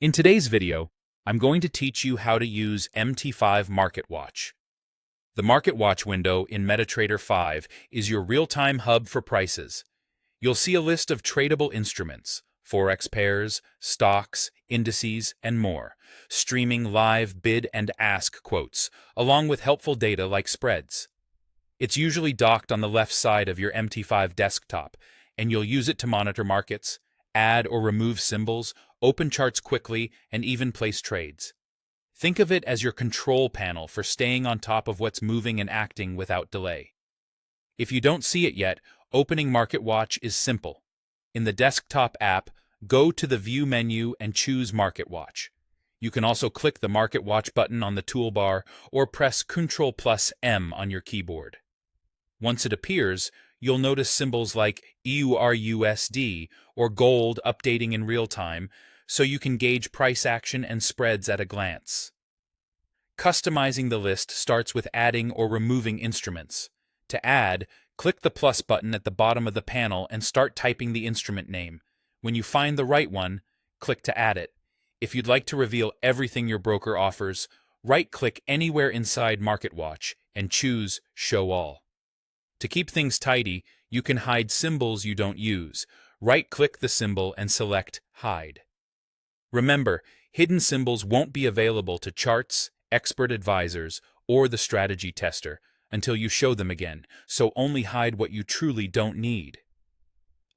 In today's video, I'm going to teach you how to use MT5 Market Watch. The Market Watch window in Metatrader 5 is your real-time hub for prices. You'll see a list of tradable instruments, Forex pairs, stocks, indices, and more, streaming live bid and ask quotes, along with helpful data like spreads. It's usually docked on the left side of your MT5 desktop, and you'll use it to monitor markets, add or remove symbols, open charts quickly, and even place trades. Think of it as your control panel for staying on top of what's moving and acting without delay. If you don't see it yet, opening Market Watch is simple. In the desktop app, go to the View menu and choose Market Watch. You can also click the Market Watch button on the toolbar or press Ctrl+M on your keyboard. Once it appears, you'll notice symbols like EURUSD or gold updating in real time, so you can gauge price action and spreads at a glance. Customizing the list starts with adding or removing instruments. To add, click the plus button at the bottom of the panel and start typing the instrument name. When you find the right one, click to add it. If you'd like to reveal everything your broker offers, right-click anywhere inside Market Watch and choose Show All. To keep things tidy, you can hide symbols you don't use. Right-click the symbol and select Hide. Remember, hidden symbols won't be available to charts, expert advisors, or the strategy tester until you show them again, so only hide what you truly don't need.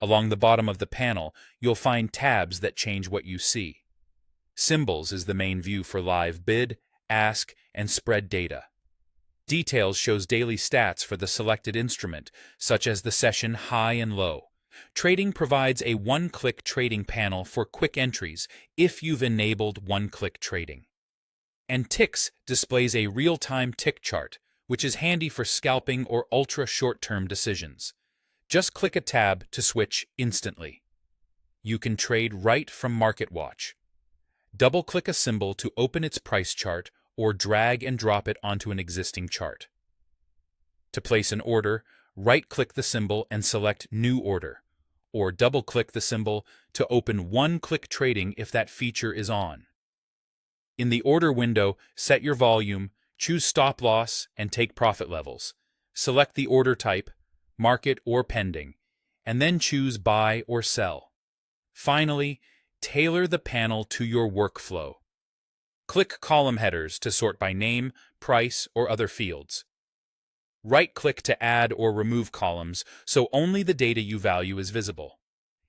Along the bottom of the panel, you'll find tabs that change what you see. Symbols is the main view for live bid, ask, and spread data. Details shows daily stats for the selected instrument, such as the session high and low. Trading provides a one-click trading panel for quick entries if you've enabled one-click trading. And Ticks displays a real-time tick chart, which is handy for scalping or ultra-short-term decisions. Just click a tab to switch instantly. You can trade right from Market Watch. Double-click a symbol to open its price chart or drag and drop it onto an existing chart. To place an order, right-click the symbol and select New Order, or double-click the symbol to open one-click trading if that feature is on. In the order window, set your volume, choose stop loss, and take profit levels. Select the order type, market or pending, and then choose buy or sell. Finally, tailor the panel to your workflow. Click column headers to sort by name, price, or other fields. Right-click to add or remove columns so only the data you value is visible.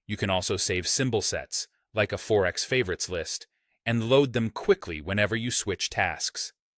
You can also save symbol sets, like a Forex favorites list, and load them quickly whenever you switch tasks.